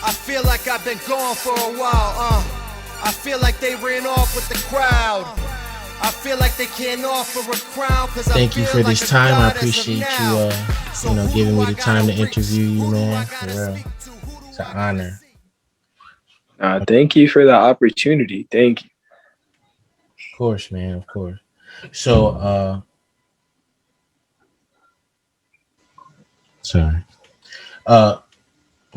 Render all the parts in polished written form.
I feel like I've been gone for a while, I feel like they ran off with the crowd. I feel like they can't offer a crown cause Thank you I for feel like this a time. I god as of appreciate you, now. So who giving do me I the time gotta to reach? interview you, Who do man. I For gotta real, speak to? Who do it's an I gotta honor. see? Thank you for the opportunity. Thank you. Of course, man. Of course. So, sorry. Uh,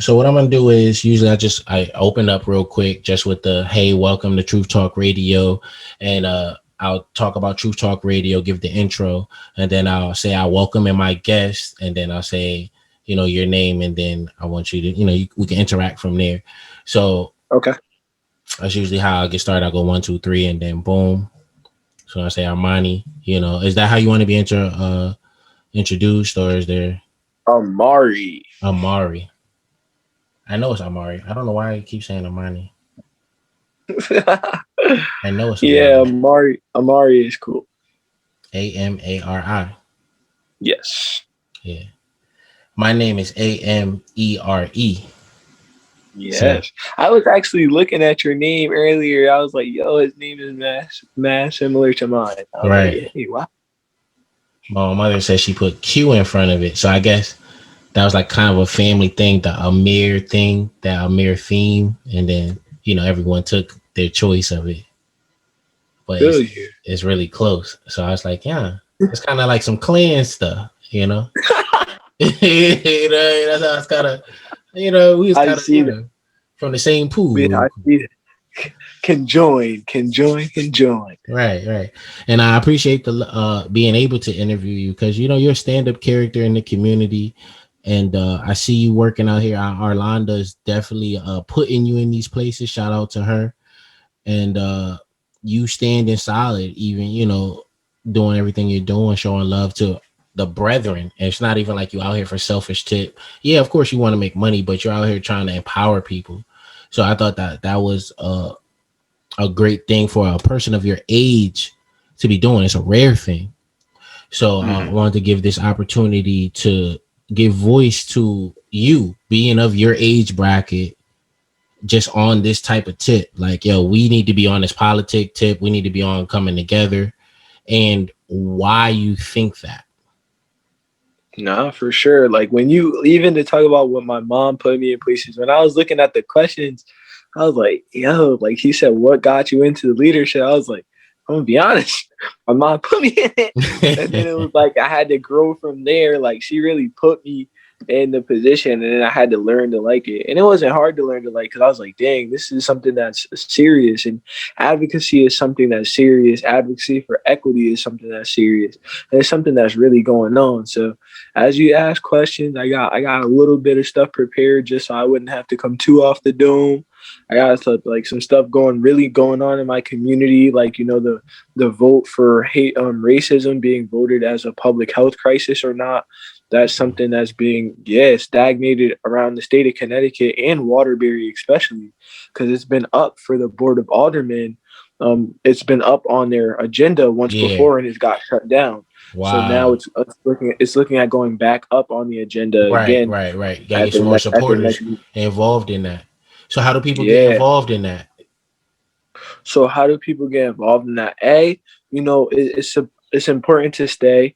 so what I'm gonna do is usually I open up real quick just with the hey, welcome to Truth Talk Radio, and I'll talk about Truth Talk Radio, give the intro, and then I'll say I welcome in my guest, and then I'll say your name, and then I want you to we can interact from there. So Okay. that's usually how I get started. I go 1, 2, 3, and then boom. So I say Armani. Is that how you want to be introduced, or is there Amari. Amari? I know it's Amari. I don't know why I keep saying Armani. I know it's Yeah, Amari. Amari is cool. Amari. Yes. Yeah. My name is Amere. So Yes. I was actually looking at your name earlier. I was like, yo, his name is mass similar to mine. I was like, right. hey, wow. My mother said she put Q in front of it. So I guess that was like kind of a family thing, the Amir thing, that Amir theme, and then everyone took their choice of it. But Feel you. it's really close. So I was like, yeah, it's kind of like some clan stuff, That's how it's kind of, we was I kind of, see that. from the same pool. I see that. Can join. Right, right. And I appreciate the being able to interview you because you're a stand-up character in the community, and I see you working out here. Arlanda is definitely putting you in these places. Shout out to her, and you standing solid, even doing everything you're doing, showing love to the brethren. And it's not even like you out here for selfish tip. Yeah, of course you want to make money, but you're out here trying to empower people. So I thought that was a great thing for a person of your age to be doing. It's a rare thing. So I wanted to give this opportunity to give voice to you being of your age bracket, just on this type of tip. Like, yo, we need to be on this politic tip. We need to be on coming together, and why you think that. No, for sure. Like when you even to talk about what my mom put me in places, when I was looking at the questions, I was like, yo, like he said, what got you into the leadership? I was like, I'm gonna be honest, my mom put me in it. And then it was like I had to grow from there. Like she really put me in the position, and then I had to learn to like it. And it wasn't hard to learn to like because I was like, dang, this is something that's serious. And advocacy is something that's serious. Advocacy for equity is something that's serious. And it's something that's really going on. So as you ask questions, I got a little bit of stuff prepared just so I wouldn't have to come too off the dome. I got like some stuff really going on in my community, like the vote for hate racism being voted as a public health crisis or not. That's something that's being stagnated around the state of Connecticut and Waterbury especially, because it's been up for the Board of Aldermen. It's been up on their agenda once Yeah. before and it's got shut down. So now Wow. it's looking at going back up on the agenda Right, again right, right. You gotta at get some more at the supporters next. involved in that. So how do people get Yeah. involved in that? So how do people get involved in that? It's important to stay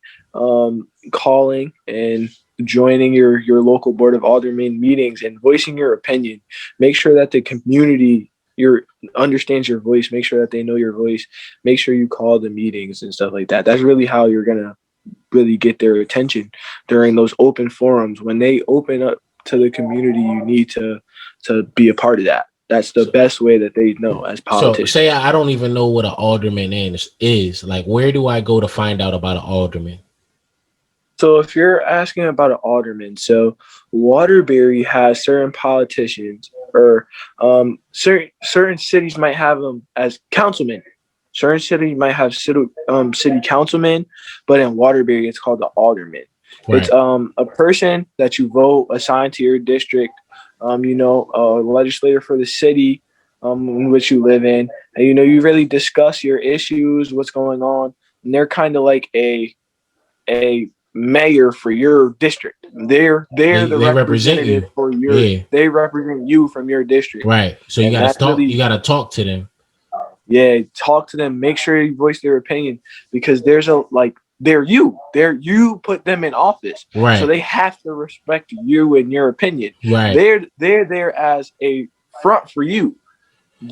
calling and joining your local board of aldermen meetings and voicing your opinion. Make sure that the community understands your voice. Make sure that they know your voice. Make sure you call the meetings and stuff like that. That's really how you're gonna really get their attention during those open forums. When they open up to the community, you need to be a part of that. That's the So, best way that they know as so say politicians. I don't even know what an alderman is. Like, where do I go to find out about an alderman? So if you're asking about an alderman, so Waterbury has certain politicians, or certain cities might have them as councilmen. Certain cities might have city councilmen, but in Waterbury it's called the alderman. It's Right. a person that you vote assigned to your district, a legislator for the city in which you live in, and you really discuss your issues, what's going on, and they're kind of like a mayor for your district. They're the they represent representative you. for your. Yeah. They represent you from your district. Right. So you gotta talk. You gotta talk to them. Yeah, talk to them. Make sure you voice their opinion, because there's a like they're you. You put them in office, Right. so they have to respect you and your opinion. Right. They're there as a front for you.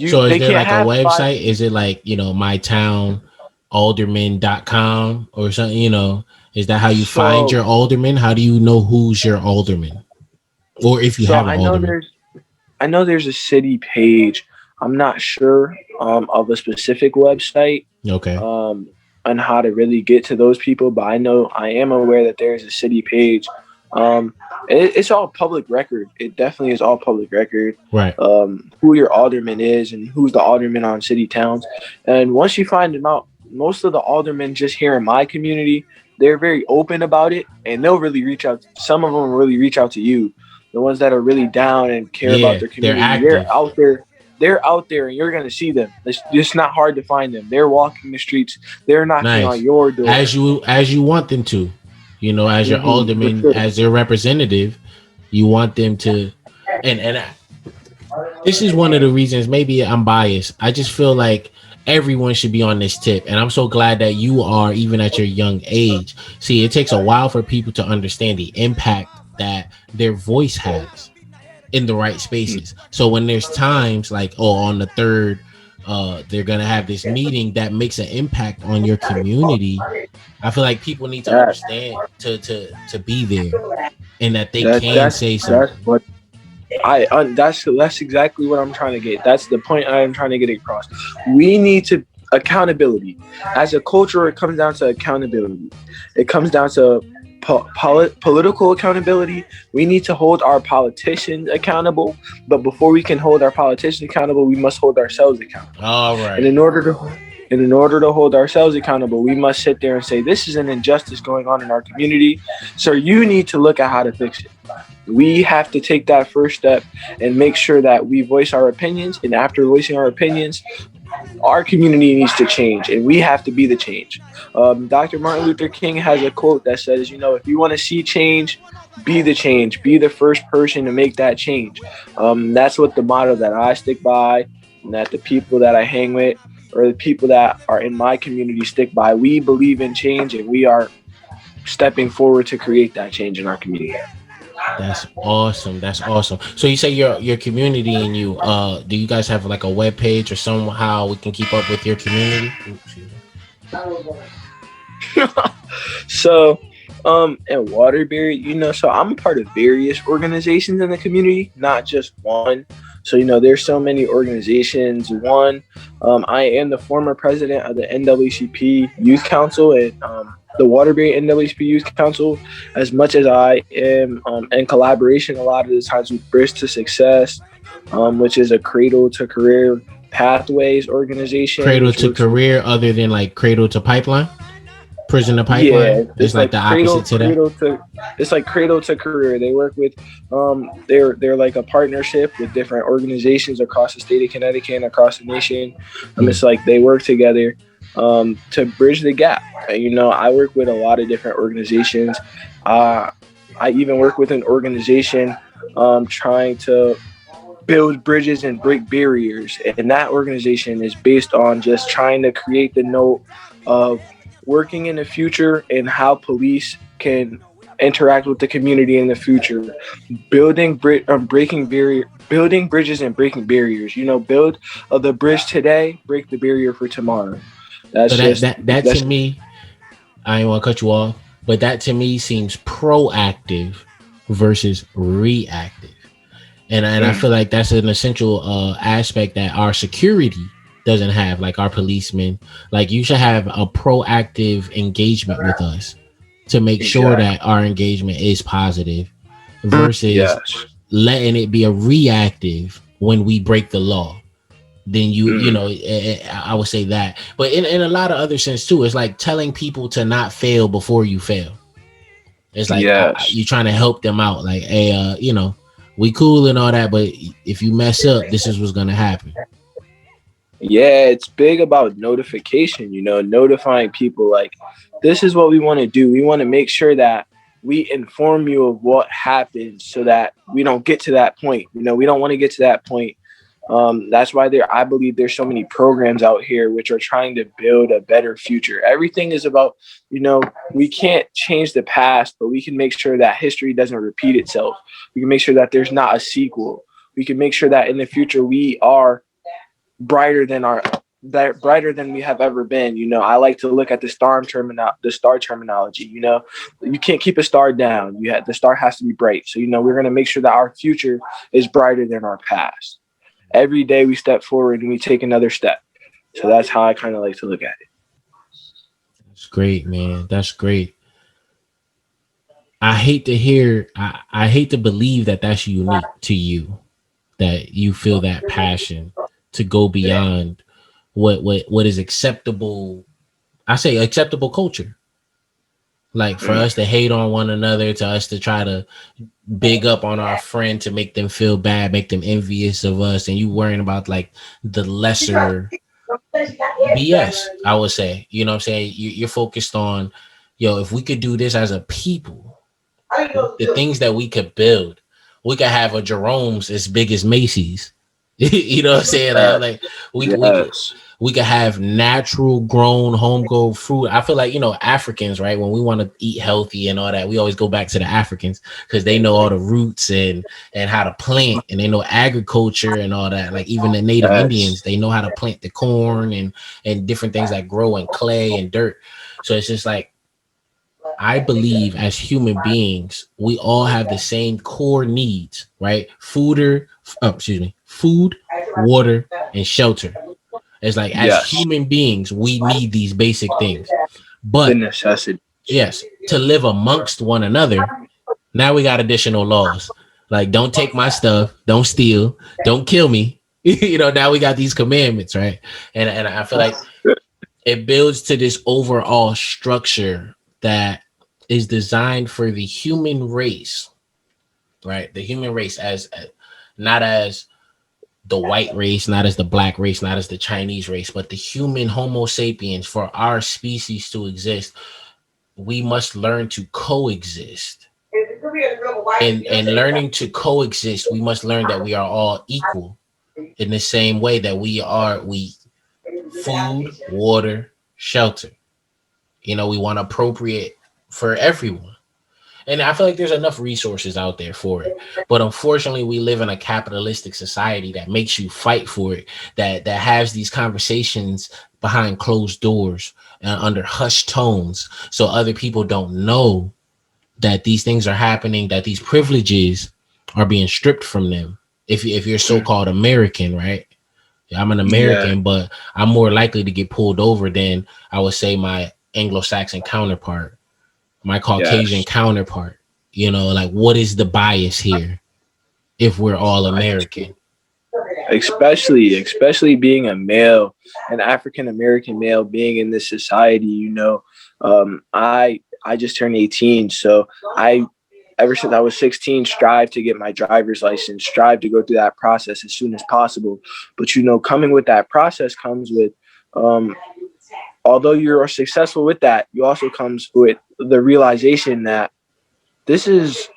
So is there like a website? Is it like, mytownalderman.com or something? Is that how you find your alderman? How do you know who's your alderman, or if you have an alderman? I know there's a city page. I'm not sure of a specific website. Okay. On how to really get to those people, but I am aware that there's a city page. It's all public record. It definitely is all public record. Right. Who your alderman is and who's the alderman on city towns. And once you find them out, most of the aldermen just here in my community, they're very open about it, and they'll really reach out. Some of them really reach out to you, the ones that are really down and care about their community. They're out there, and you're gonna see them. It's just not hard to find them. They're walking the streets. They're knocking on your door as you want them to. As your alderman, as their representative, you want them to. And this is one of the reasons. Maybe I'm biased. I just feel like everyone should be on this tip, and I'm so glad that you are, even at your young age. See, it takes a while for people to understand the impact that their voice has in the right spaces. So when there's times like, on the 3rd, they're gonna have this meeting that makes an impact on your community, I feel like people need to understand to be there, and that they can say something. That's exactly what I'm trying to get. That's the point I'm trying to get across. We need to accountability. As a culture, it comes down to accountability. It comes down to political accountability. We need to hold our politicians accountable, but before we can hold our politicians accountable, we must hold ourselves accountable. All right. And in order to hold ourselves accountable, we must sit there and say, this is an injustice going on in our community, so you need to look at how to fix it. We have to take that first step and make sure that we voice our opinions, and after voicing our opinions, our community needs to change, and we have to be the change. Dr. Martin Luther King has a quote that says, if you want to see change, be the change. Be the first person to make that change. That's what the motto that I stick by, and that the people that I hang with, or the people that are in my community, stick by. We believe in change, and we are stepping forward to create that change in our community. That's awesome. So you say your community and you, do you guys have like a web page or somehow we can keep up with your community? So, in Waterbury, so I'm a part of various organizations in the community, not just one. So, there's so many organizations. One, I am the former president of the NAACP Youth Council and the Waterbury NAACP Youth Council. As much as I am in collaboration a lot of the times with Bridge to Success, which is a cradle to career pathways organization. Cradle to career, other than like cradle to pipeline? Prison to pipeline? Yeah, it's like the opposite to that? It's like cradle to career. They work with, they're like a partnership with different organizations across the state of Connecticut and across the nation. It's like they work together to bridge the gap. I work with a lot of different organizations. I even work with an organization trying to build bridges and break barriers. And that organization is based on just trying to create the note of working in the future and how police can interact with the community in the future, building bridges and breaking barriers. Build the bridge today, break the barrier for tomorrow. That's to me. I don't want to cut you off, but that to me seems proactive versus reactive, and I feel like that's an essential aspect that our security doesn't have, like our policemen. Like, you should have a proactive engagement with us to make sure that our engagement is positive versus letting it be a reactive when we break the law. Then I would say that. But in a lot of other sense too, it's like telling people to not fail before you fail. It's like you're trying to help them out. Like, hey, we cool and all that, but if you mess up, this is what's gonna happen. Yeah, it's big about notification, notifying people like, this is what we want to do. We want to make sure that we inform you of what happens so that we don't get to that point. We don't want to get to that point. That's why I believe there's so many programs out here which are trying to build a better future. Everything is about, we can't change the past, but we can make sure that history doesn't repeat itself. We can make sure that there's not a sequel. We can make sure that in the future we are brighter than brighter than we have ever been. I like to look at the star terminology. You can't keep a star down. The star has to be bright. So we're going to make sure that our future is brighter than our past. Every day we step forward and we take another step. So that's how I kind of like to look at it. That's great, man. That's great. I hate to believe that that's unique to you, that you feel that passion to go beyond what is acceptable. I say acceptable culture. Like for us to hate on one another, to us to try to big up on our friend, to make them feel bad, make them envious of us, and you worrying about like the lesser BS, I would say. You know what I'm saying? You're focused on, if we could do this as a people, the things that we could build, we could have a Jerome's as big as Macy's. You know what I'm saying? Like we could have natural grown, homegrown fruit. I feel like, Africans, right? When we want to eat healthy and all that, we always go back to the Africans because they know all the roots and how to plant, and they know agriculture and all that. Like even the native Indians, they know how to plant the corn and different things that grow in clay and dirt. So it's just like, I believe as human beings, we all have the same core needs, right? Food, water, and shelter. It's like, as human beings, we need these basic things. But the necessity. Yes, to live amongst one another, now we got additional laws. Like, don't take my stuff, don't steal, don't kill me. Now we got these commandments, right? And I feel like it builds to this overall structure that is designed for the human race, right? The human race as not as the white race, not as the black race, not as the Chinese race, but the human Homo sapiens. For our species to exist, we must learn to coexist. And learning to coexist, we must learn that we are all equal in the same way that we food, water, shelter. We want to appropriate for everyone. And I feel like there's enough resources out there for it. But unfortunately, we live in a capitalistic society that makes you fight for it, that has these conversations behind closed doors and under hushed tones, so other people don't know that these things are happening, that these privileges are being stripped from them. If you're so-called American, right? I'm an American, but I'm more likely to get pulled over than, I would say, my Anglo-Saxon counterpart, my Caucasian counterpart. Like, what is the bias here if we're all American? Especially being a male, an African American male, being in this society. I just turned 18, so ever since I was 16, strive to get my driver's license, strive to go through that process as soon as possible. But coming with that process comes with, although you're successful with that, you also comes with the realization that this is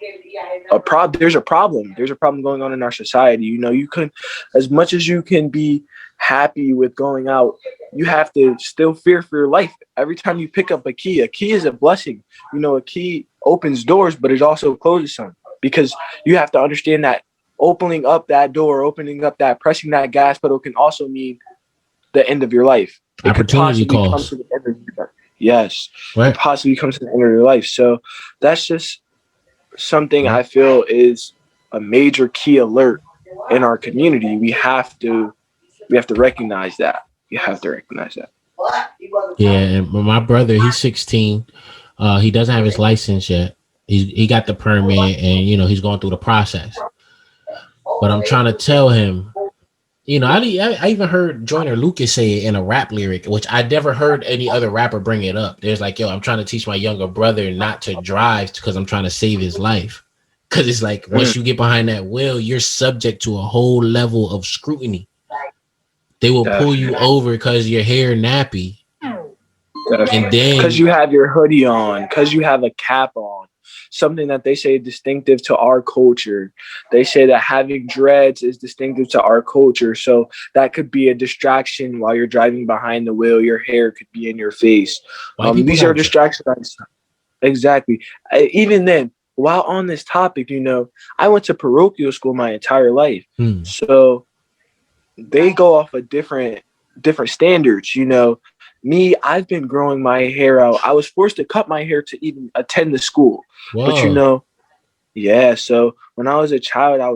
a problem. There's a problem. There's a problem going on in our society. You can, as much as you can be happy with going out, you have to still fear for your life. Every time you pick up a key is a blessing. A key opens doors, but it also closes some, because you have to understand that opening up that door, pressing that gas pedal can also mean the end of your life. Opportunity cost. Yes. Right. It possibly comes to the end of your life. So that's just something I feel is a major key alert in our community. We have to recognize that. Yeah, and my brother, he's 16. He doesn't have his license yet. He got the permit, and he's going through the process. But I'm trying to tell him, I even heard Joyner Lucas say it in a rap lyric, which I never heard any other rapper bring it up. There's like, I'm trying to teach my younger brother not to drive because I'm trying to save his life. Because it's like, once you get behind that wheel, you're subject to a whole level of scrutiny. They will pull you over because your hair nappy. And then because you have your hoodie on, because you have a cap on, something that they say is distinctive to our culture. They say that having dreads is distinctive to our culture. So that could be a distraction while you're driving behind the wheel. Your hair could be in your face. These are distractions. Exactly. Even then, while on this topic, I went to parochial school my entire life. So they go off of different standards. Me, I've been growing my hair out. I was forced to cut my hair to even attend the school. Whoa. But yeah, so when I was a child, I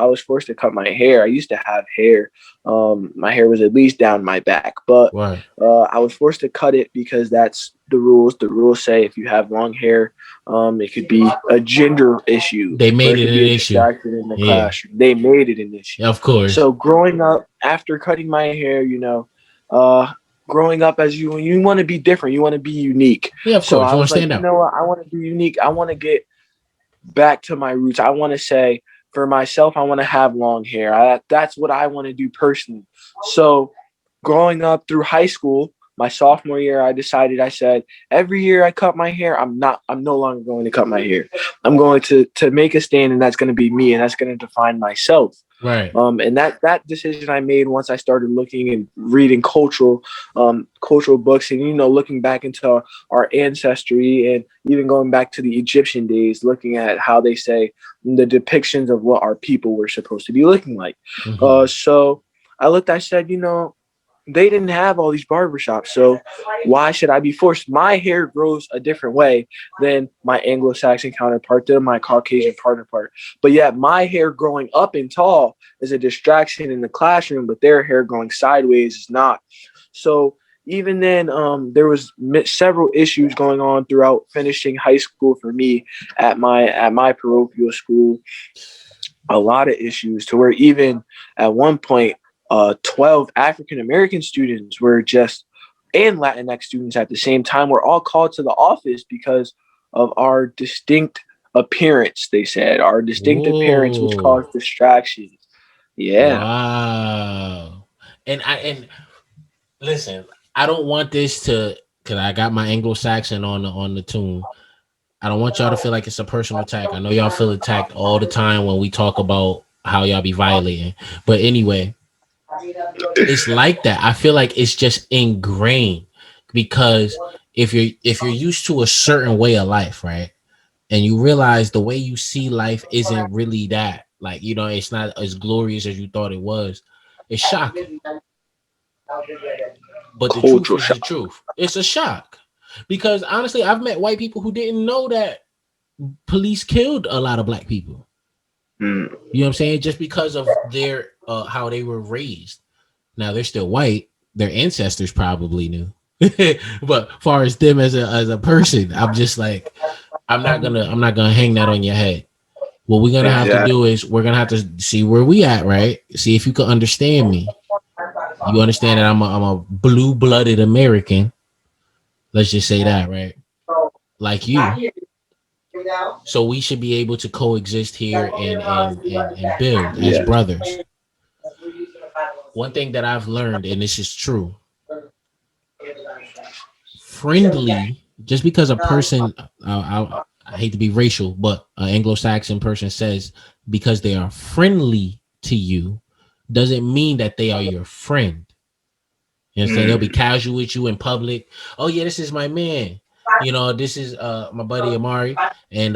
was forced to cut my hair. I used to have hair. My hair was at least down my back, but I was forced to cut it because that's the rules. The rules say if you have long hair, it could be a gender issue. They made it an issue in the classroom. They made it an issue. Of course. So growing up, after cutting my hair, growing up as you want to be different, you want to be unique. Yeah, of course. So I was like, what? I want to be unique. I want to get back to my roots. I want to say for myself, I want to have long hair. That's what I want to do personally. So growing up through high school, my sophomore year, I said, every year I cut my hair, I'm no longer going to cut my hair. I'm going to make a stand, and that's going to be me, and that's going to define myself. Right. And that decision I made once I started looking and reading cultural books, and looking back into our ancestry, and even going back to the Egyptian days, looking at how they say the depictions of what our people were supposed to be looking like. So I said, they didn't have all these barbershops, so why should I be forced? My hair grows a different way than my Anglo-Saxon counterpart, than my Caucasian counterpart. But yet my hair growing up and tall is a distraction in the classroom, but their hair growing sideways is not. So even then, there was several issues going on throughout finishing high school for me at my parochial school. A lot of issues to where even at one point, 12 African-American students and Latinx students at the same time were all called to the office because of our distinct appearance. They said our distinct appearance, which caused distractions. Yeah. Wow. And listen, I don't want this to, because I got my Anglo-Saxon on the tune. I don't want y'all to feel like it's a personal attack. I know y'all feel attacked all the time when we talk about how y'all be violating. But anyway, it's like that. I feel like it's just ingrained, because if you're used to a certain way of life, right, and you realize the way you see life isn't really that, like, it's not as glorious as you thought it was, it's shocking. But the truth is the truth. It's a shock, because honestly, I've met white people who didn't know that police killed a lot of black people. You know what I'm saying? Just because of their how they were raised. Now they're still white. Their ancestors probably knew, but far as them as a person, I'm just like, I'm not gonna hang that on your head. What we're gonna have to do is we're gonna have to see where we at, right? See if you can understand me. You understand that I'm a blue-blooded American. Let's just say that, right? Like you. So we should be able to coexist here and build as brothers. One thing that I've learned, and this is true, friendly, just because a person, I hate to be racial, but an Anglo-Saxon person says because they are friendly to you, doesn't mean that they are your friend. You know what I'm saying? They'll be casual with you in public. Oh yeah, this is my man. This is my buddy Amari, and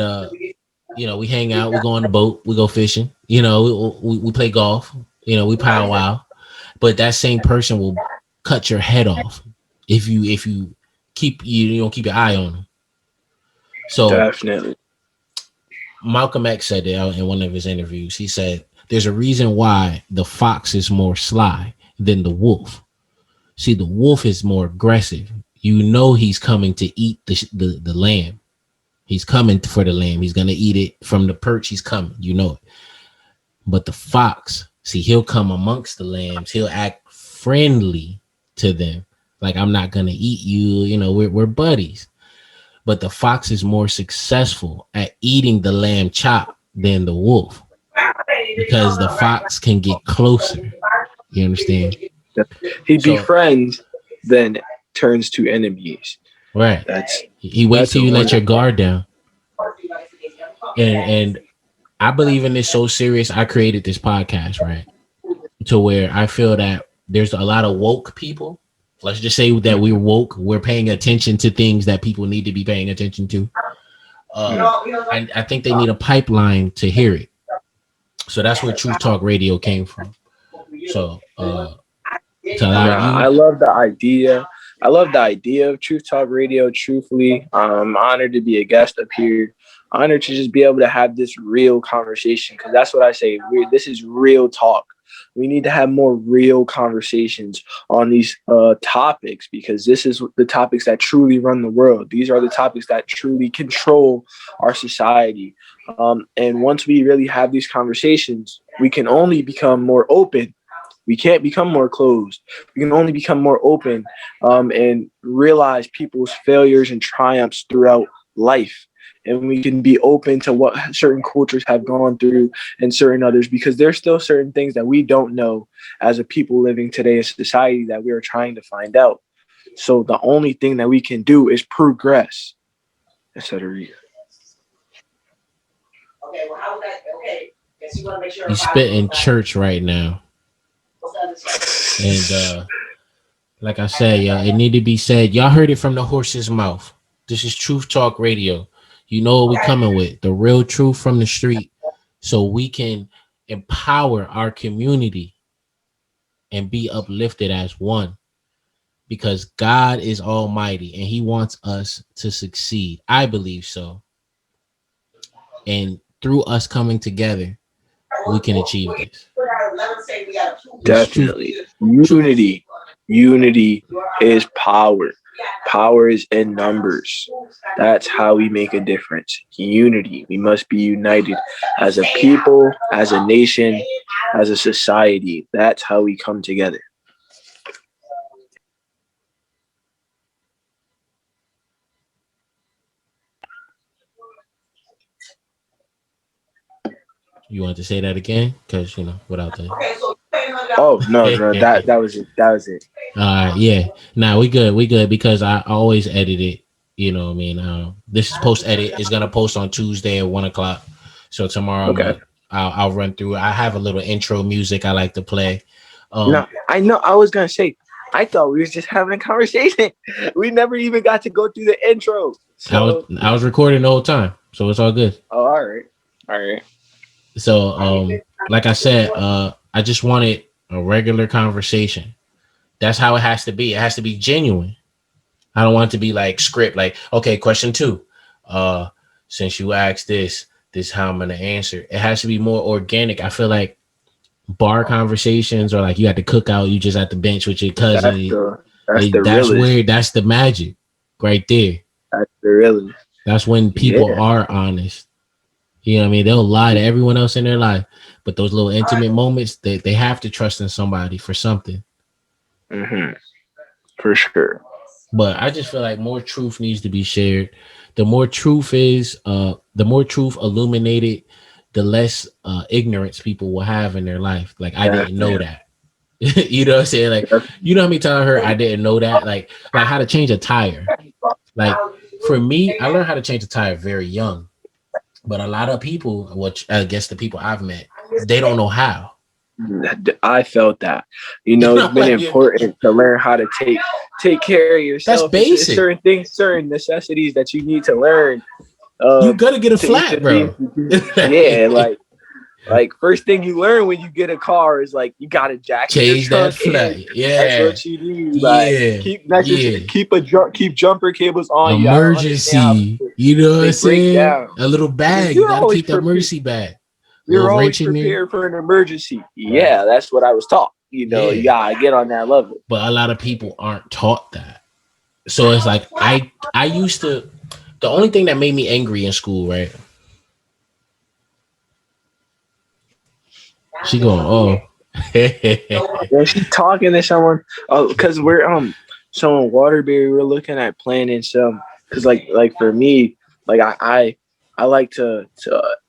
we hang out, we go on the boat, we go fishing, we play golf, we powwow. But that same person will cut your head off if you keep keep your eye on them. So definitely, Malcolm X said it in one of his interviews. He said, "There's a reason why the fox is more sly than the wolf. See, the wolf is more aggressive. He's coming to eat the lamb. He's coming for the lamb. He's gonna eat it from the perch. He's coming. It. But the fox." See, he'll come amongst the lambs. He'll act friendly to them. Like, I'm not going to eat you. We're buddies. But the fox is more successful at eating the lamb chop than the wolf, because the fox can get closer. You understand? He befriends, then turns to enemies. Right. He waits till you let your guard down. And I believe in this so serious. I created this podcast, right? To where I feel that there's a lot of woke people. Let's just say that we're woke. We're paying attention to things that people need to be paying attention to. I think they need a pipeline to hear it. So that's where Truth Talk Radio came from. So I love the idea. I love the idea of Truth Talk Radio. Truthfully, I'm honored to be a guest up here. Honored to just be able to have this real conversation, because that's what I say. This is real talk. We need to have more real conversations on these topics, because this is the topics that truly run the world. These are the topics that truly control our society. And once we really have these conversations, we can only become more open. We can't become more closed. We can only become more open and realize people's failures and triumphs throughout life. And we can be open to what certain cultures have gone through and certain others, because there's still certain things that we don't know as a people living today in society that we are trying to find out. So the only thing that we can do is progress, etc. Okay, well, how would that? Okay, guess you want to make sure. You spit in church right now, and like I said, it need to be said. Y'all heard it from the horse's mouth. This is Truth Talk Radio. You know what we're coming with, the real truth from the street, so we can empower our community and be uplifted as one, because God is almighty and he wants us to succeed. I believe so. And through us coming together, we can achieve this. Definitely. Unity is power. Power is in numbers. That's how we make a difference. Unity. We must be united as a people, as a nation, as a society. That's how we come together. You want to say that again? Because, without that. Oh, no, that was it. That was it. Yeah. Nah, we good because I always edit it. You know what I mean? This is post edit. It's going to post on Tuesday at 1:00. So tomorrow I'll run through. I have a little intro music I like to play. No, I know. I was going to say, I thought we was just having a conversation. We never even got to go through the intro. So I was recording the whole time. So it's all good. Oh, all right. So, like I said, I just wanted a regular conversation. That's how it has to be. It has to be genuine. I don't want it to be like script, like, okay, question 2. Since you asked this how I'm going to answer. It has to be more organic. I feel like bar conversations, or like you at the cookout, you just at the bench with your cousin. That's the magic right there. That's the realest. That's when people are honest. You know what I mean? They'll lie to everyone else in their life, but those little intimate moments, they have to trust in somebody for something. Mm-hmm. For sure. But I just feel like more truth needs to be shared. The more truth is, the more truth illuminated, the less ignorance people will have in their life. Like, I didn't know that. You know what I'm saying? Like, you know how many times I heard I didn't know that? Like how to change a tire. Like, for me, I learned how to change a tire very young. But a lot of people, which I guess the people I've met, they don't know how. I felt that. It's been important to learn how to take care of yourself. That's basic. Certain things, certain necessities that you need to learn. You gotta get a flat, bro. Yeah, like first thing you learn when you get a car is like you gotta jack change that flat. Yeah, that's what you do. Like, keep jumper cables on. Emergency. You know what I'm saying? A little bag. You gotta keep that emergency bag. You're always prepared for an emergency. Yeah, that's what I was taught. You gotta get on that level. But a lot of people aren't taught that. So it's like I used to. The only thing that made me angry in school, right? She going, oh. Yeah, she's talking to someone. Oh, because we're so in Waterbury, we're looking at planning some. Because like for me, like I like to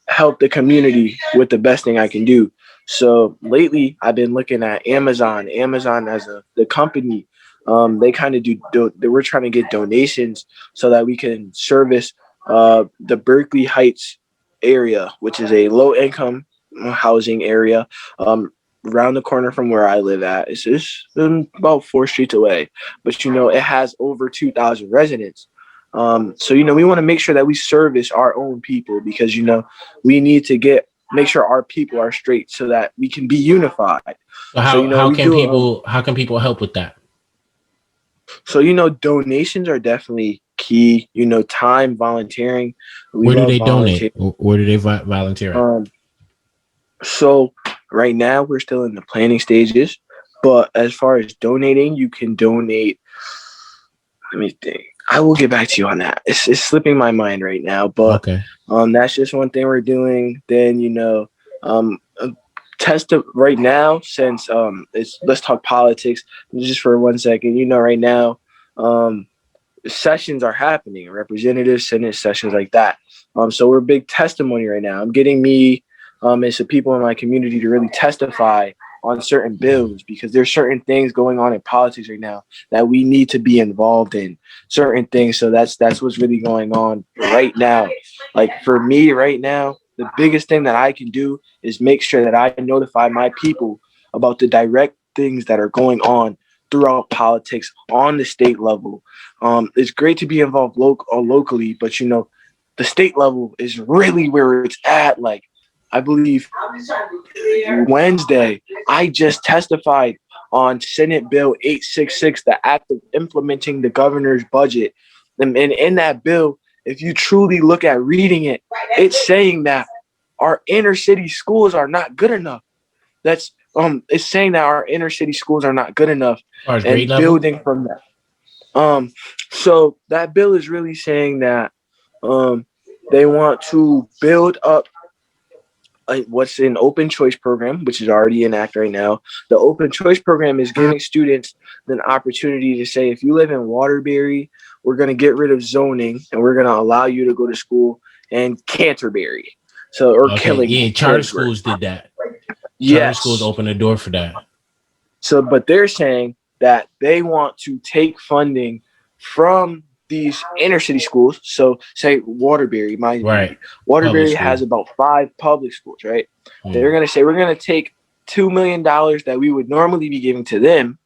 help the community with the best thing I can do. So lately, I've been looking at Amazon. Amazon as the company, they kind of we're trying to get donations so that we can service the Berkeley Heights area, which is a low income housing area. Around the corner from where I live at. It's about 4 streets away, but it has over 2,000 residents. So we want to make sure that we service our own people because we need to make sure our people are straight so that we can be unified. So how can people help with that? So donations are definitely key. Time, volunteering. Where do they donate? Where do they volunteer? So right now we're still in the planning stages, but as far as donating, you can donate. Let me think. I will get back to you on that. It's slipping my mind right now, but okay. That's just one thing we're doing. Then test of right now since let's talk politics just for 1 second. Right now, sessions are happening, representative Senate sessions like that. So we're big testimony right now. I'm getting me and some people in my community to really testify on certain bills because there's certain things going on in politics right now that we need to be involved in certain things. So that's what's really going on right now. Like for me right now, the biggest thing that I can do is make sure that I notify my people about the direct things that are going on throughout politics on the state level. It's great to be involved locally, but the state level is really where it's at. Like I believe Wednesday, I just testified on Senate Bill 866, the act of implementing the governor's budget. And in that bill, if you truly look at reading it, it's saying that our inner city schools are not good enough. It's saying that our inner city schools are not good enough and building from that. So that bill is really saying that they want to build up what's an open choice program, which is already in act right now. The open choice program is giving students an opportunity to say, if you live in Waterbury, we're going to get rid of zoning and we're going to allow you to go to school in Canterbury. Charter schools did that. Yes. Charter schools opened the door for that. So, but they're saying that they want to take funding from these inner city schools. So say Waterbury, Waterbury has about 5 public schools, right? They're going to say, we're going to take $2 million that we would normally be giving to them,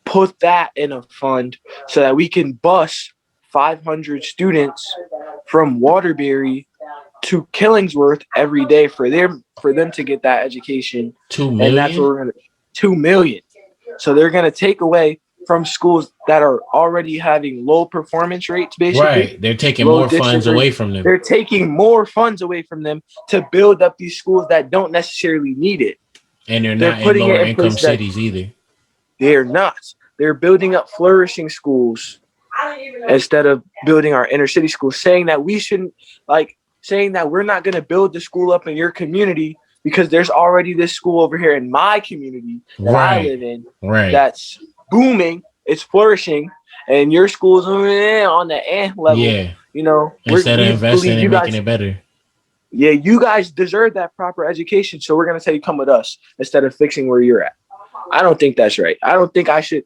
put that in a fund so that we can bus 500 students from Waterbury to Killingsworth every day for them to get that education. 2 million? And that's what we're going to, $2 million. So they're going to take away from schools that are already having low performance rates, basically. Right. They're taking more funds away from them. They're taking more funds away from them to build up these schools that don't necessarily need it. And they're not in lower income cities either. They're not. They're building up flourishing schools instead of building our inner city schools, saying that we shouldn't, saying that we're not going to build the school up in your community because there's already this school over here in my community that I live in that's booming, it's flourishing, and your school's on the ant level. Yeah. Instead of investing and making it better. Yeah, you guys deserve that proper education, so we're gonna tell you come with us instead of fixing where you're at. I don't think that's right. I think I should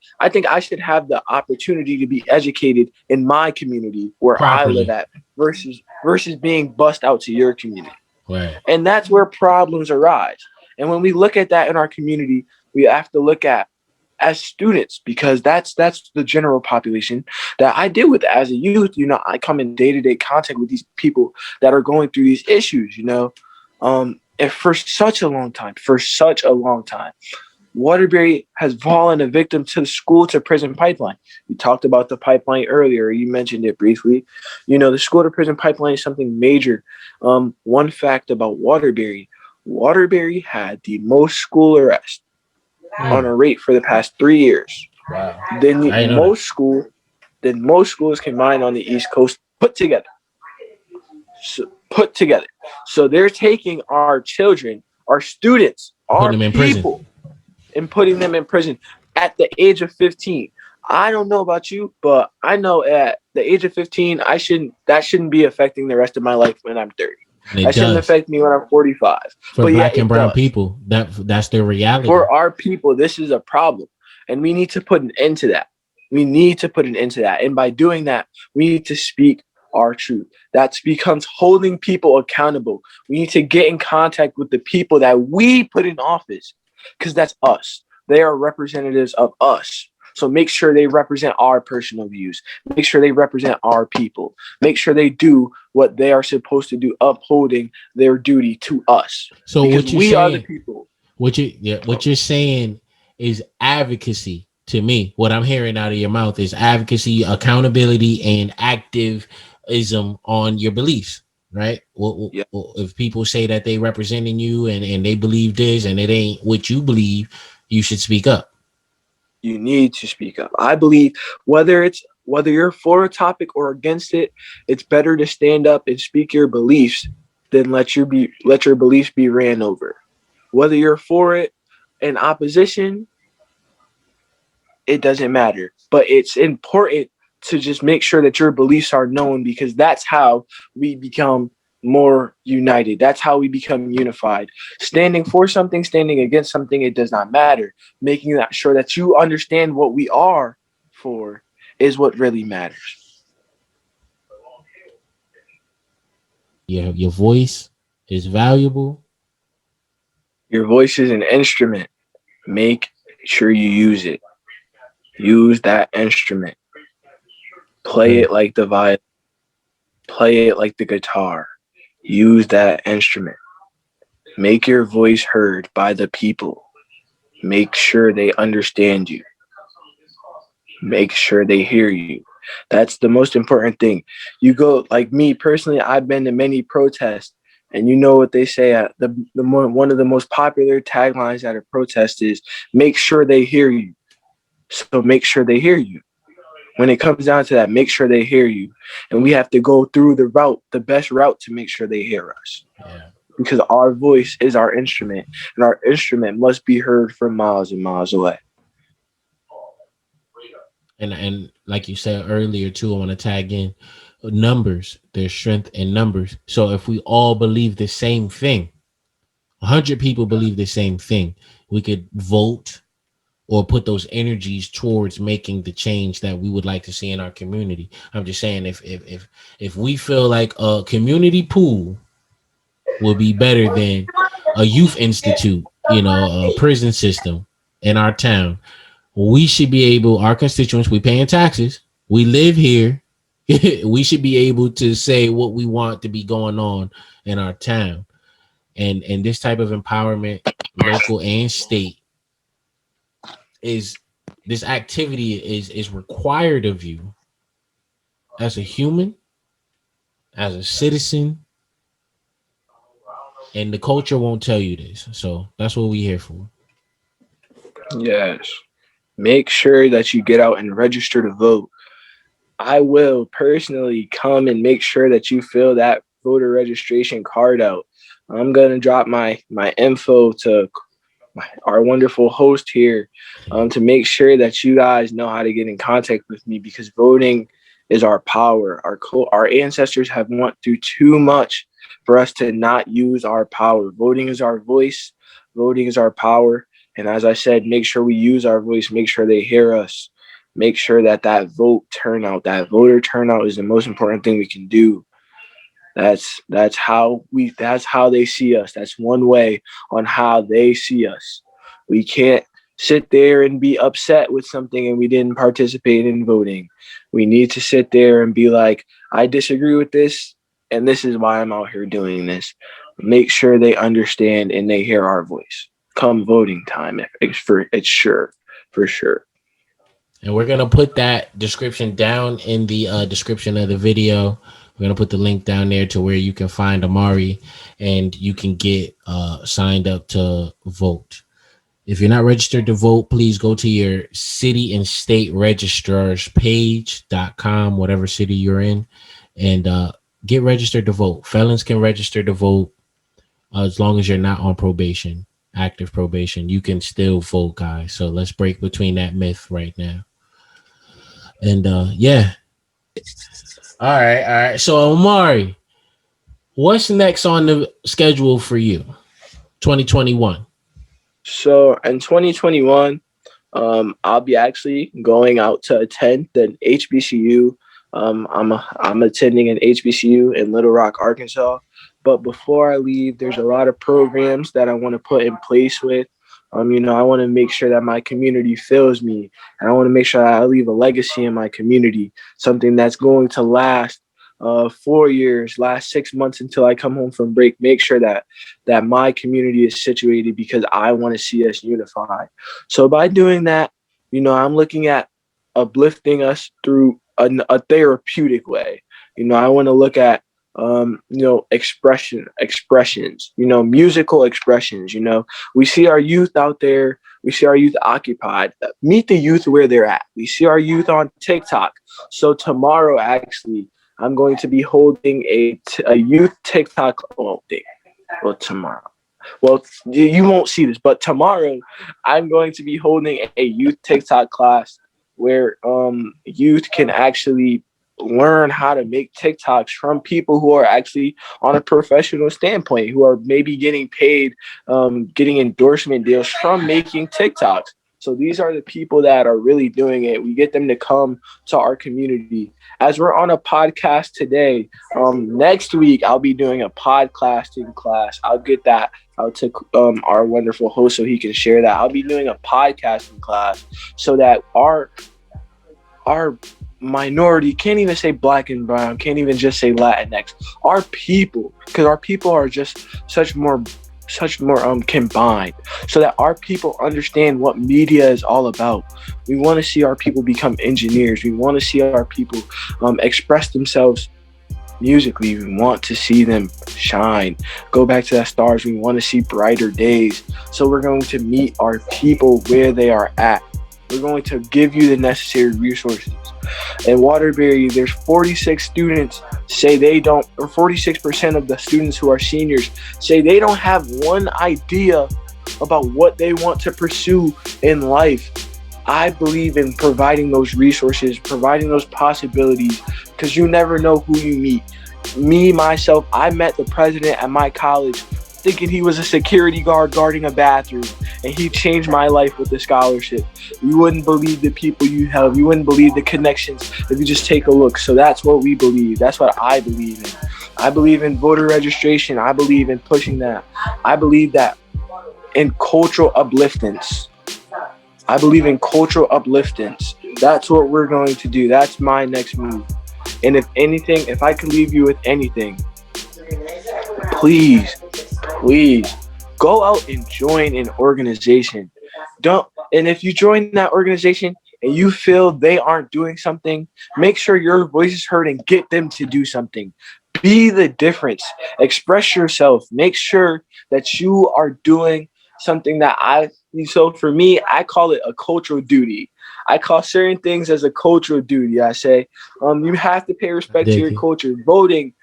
have the opportunity to be educated in my community where I live at versus being bussed out to your community. Right. And that's where problems arise. And when we look at that in our community, we have to look at as students, because that's the general population that I deal with as a youth. I come in day-to-day contact with these people that are going through these issues, and for such a long time, Waterbury has fallen a victim to the school to prison pipeline. You talked about the pipeline earlier. You mentioned it briefly. The school to prison pipeline is something major. One fact about Waterbury had the most school arrests on a rate for the past 3 years. Wow. Than most schools combined on the East Coast put together. So they're taking our children, our students, our people, and putting them in prison at the age of 15. I don't know about you, but I know at the age of 15, that shouldn't be affecting the rest of my life when I'm 30. And That shouldn't affect me when I'm 45. For but black yeah, and brown people, that's their reality. For our people, this is a problem. And we need to put an end to that. We need to put an end to that. And by doing that, we need to speak our truth. That becomes holding people accountable. We need to get in contact with the people that we put in office, because that's us. They are representatives of us. So make sure they represent our personal views. Make sure they represent our people. Make sure they do what they are supposed to do, upholding their duty to us. So because what you're we saying, are the people. What you're saying is advocacy to me. What I'm hearing out of your mouth is advocacy, accountability, and activism on your beliefs, right? Well, Yeah. if people say that they representing you and they believe this and it ain't what you believe, you should speak up. You need to speak up. I believe whether you're for a topic or against it, it's better to stand up and speak your beliefs than let your beliefs be ran over. Whether you're for it in opposition, it doesn't matter. But it's important to just make sure that your beliefs are known, because that's how we become more united. That's how we become unified. Standing for something, standing against something, it does not matter. Making sure that you understand what we are for is what really matters. Yeah, your voice is valuable. Your voice is an instrument. Make sure you use it. Use that instrument. Play it like the violin. Play it like the guitar. Use that instrument. Make your voice heard by the people. Make sure they understand you. Make sure they hear you. That's the most important thing. You go, like me personally, I've been to many protests, and you know what they say at one of the most popular taglines at a protest is make sure they hear you. So make sure they hear you. When it comes down to that, make sure they hear you. And we have to go through the best route to make sure they hear us. Yeah. Because our voice is our instrument, and our instrument must be heard from miles and miles away. And like you said earlier too, I want to tag in numbers. There's strength in numbers. So if we all believe the same thing, 100 people believe the same thing, we could vote or put those energies towards making the change that we would like to see in our community. I'm just saying, if we feel like a community pool will be better than a youth institute, a prison system in our town, we should be able, our constituents, we paying taxes, we live here, we should be able to say what we want to be going on in our town. And this type of empowerment, local and state, is this activity is required of you as a human, as a citizen, and the culture won't tell you this. So that's what we're here for. Yes. Make sure that you get out and register to vote. I will personally come and make sure that you fill that voter registration card out. I'm going to drop my info to our wonderful host here to make sure that you guys know how to get in contact with me, because voting is our power. Our ancestors have went through too much for us to not use our power. Voting is our voice. Voting is our power. And as I said, make sure we use our voice. Make sure they hear us. Make sure that voter turnout is the most important thing we can do. That's how they see us. That's one way on how they see us. We can't sit there and be upset with something and we didn't participate in voting. We need to sit there and be like, I disagree with this, and this is why I'm out here doing this. Make sure they understand and they hear our voice. Come voting time, it's sure, for sure. And we're gonna put that description down in the description of the video. We're gonna put the link down there to where you can find Amari and you can get signed up to vote. If you're not registered to vote, please go to your city and state registrars page.com, whatever city you're in, and get registered to vote. Felons can register to vote as long as you're not on probation, active probation. You can still vote, guys. So let's break between that myth right now. And yeah. All right. So Amari, What's next on the schedule for you? 2021. So in 2021, I'll be actually going out to attend the HBCU. I'm attending an HBCU in Little Rock, Arkansas. But before I leave, there's a lot of programs that I want to put in place with. I want to make sure that my community fills me, and I want to make sure I leave a legacy in my community, something that's going to last 4 years, last 6 months until I come home from break. Make sure that my community is situated because I want to see us unified. So by doing that, I'm looking at uplifting us through a therapeutic way. I want to look at expressions, musical expressions. We see our youth out there. We see our youth occupied. Meet the youth where they're at. We see our youth on TikTok. So tomorrow, actually, I'm going to be holding a youth TikTok thing. Well, tomorrow. Well, you won't see this, but tomorrow I'm going to be holding a youth TikTok class where youth can actually learn how to make TikToks from people who are actually on a professional standpoint, who are maybe getting paid, getting endorsement deals from making TikToks. So these are the people that are really doing it. We get them to come to our community. As we're on a podcast today, next week I'll be doing a podcasting class. I'll get that out to our wonderful host so he can share that. I'll be doing a podcasting class so that our minority, can't even say black and brown, can't even just say Latinx, our people, because our people are just such more combined, so that our people understand what media is all about. We want to see our people become engineers. We want to see our people express themselves musically. We want to see them shine, go back to that stars. We want to see brighter days. So we're going to meet our people where they are at. We're going to give you the necessary resources. In Waterbury, there's 46 students say they don't, or 46% of the students who are seniors say they don't have one idea about what they want to pursue in life. I believe in providing those resources, providing those possibilities, because you never know who you meet. Me, myself, I met the president at my college thinking he was a security guard guarding a bathroom, and he changed my life with the scholarship. You wouldn't believe the people you have. You wouldn't believe the connections if you just take a look. So that's what we believe. That's what I believe in. I believe in voter registration. I believe in pushing that. I believe that in cultural upliftance. I believe in cultural upliftance. That's what we're going to do. That's my next move. And if anything, if I could leave you with anything, please go out and join an organization. And if you join that organization and you feel they aren't doing something, make sure your voice is heard and get them to do something. Be the difference. Express yourself. Make sure that you are doing something so for me, I call it a cultural duty. I call certain things as a cultural duty. I say, you have to pay respect to your culture. Voting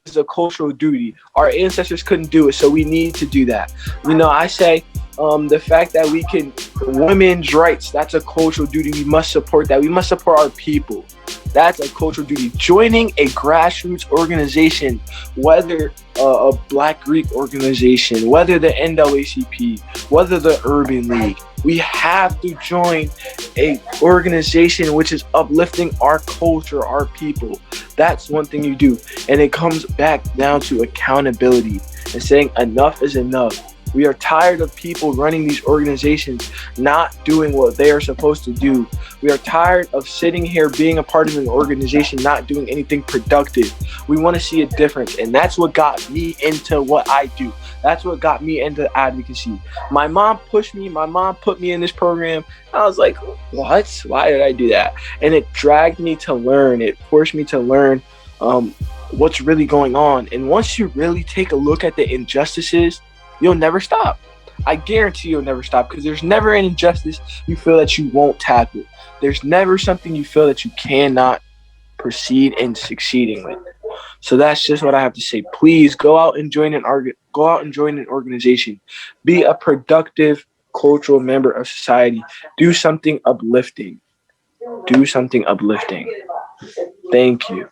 is a cultural duty. Our ancestors couldn't do it, so we need to do that. I say the fact that we can, women's rights, that's a cultural duty. We must support that. We must support our people. That's a cultural duty. Joining a grassroots organization, whether a Black Greek organization, whether the NAACP, whether the Urban League, we have to join a organization which is uplifting our culture, our people. That's one thing you do. And it comes back down to accountability and saying enough is enough. We are tired of people running these organizations not doing what they are supposed to do. We are tired of sitting here being a part of an organization not doing anything productive. We want to see a difference, and that's what got me into what I do. That's what got me into advocacy. My mom pushed me. My mom put me in this program. I was like, what? Why did I do that? And it dragged me to learn. It forced me to learn what's really going on. And once you really take a look at the injustices, you'll never stop. I guarantee you'll never stop, because there's never an injustice you feel that you won't tackle. There's never something you feel that you cannot proceed in succeeding with. So that's just what I have to say. Please go out and join an organization. Be a productive cultural member of society. Do something uplifting. Thank you.